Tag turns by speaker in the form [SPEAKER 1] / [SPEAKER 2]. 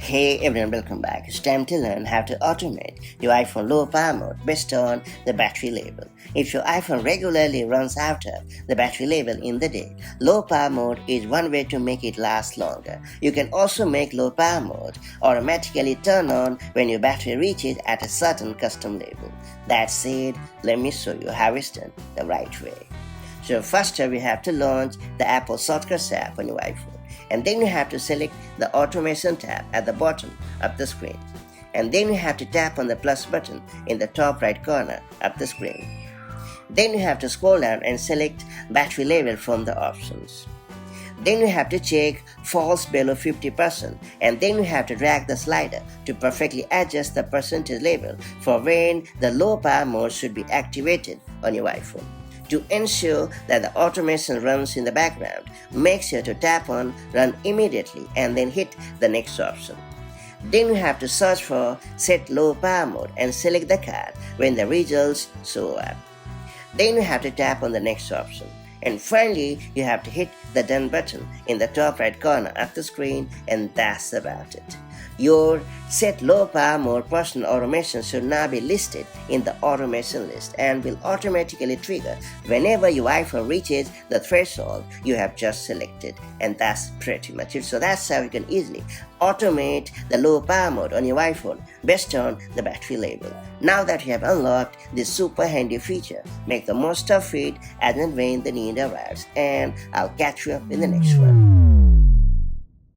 [SPEAKER 1] Hey everyone, welcome back. It's time to learn how to automate your iPhone low power mode based on the battery level. If your iPhone regularly runs out of the battery level in the day, low power mode is one way to make it last longer. You can also make low power mode automatically turn on when your battery reaches at a certain custom level. That said, let me show you how it's done the right way. So first we have to launch the Apple Shortcuts app on your iPhone. And then you have to select the automation tab at the bottom of the screen. And then you have to tap on the plus button in the top right corner of the screen. Then you have to scroll down and select battery level from the options. Then you have to check false below 50%, and then you have to drag the slider to perfectly adjust the percentage level for when the low power mode should be activated on your iPhone. To ensure that the automation runs in the background, make sure to tap on Run Immediately and then hit the next option. Then you have to search for Set Low Power Mode and select the card when the results show up. Then you have to tap on the next option. And finally, you have to hit the Done button in the top right corner of the screen, and that's about it. Your Set Low Power Mode personal automation should now be listed in the automation list and will automatically trigger whenever your iPhone reaches the threshold you have just selected. And that's pretty much it. So that's how you can easily automate the low power mode on your iPhone based on the battery level. Now that you have unlocked this super handy feature, make the most of it as and when the need arrives. And I'll catch you up in the next one.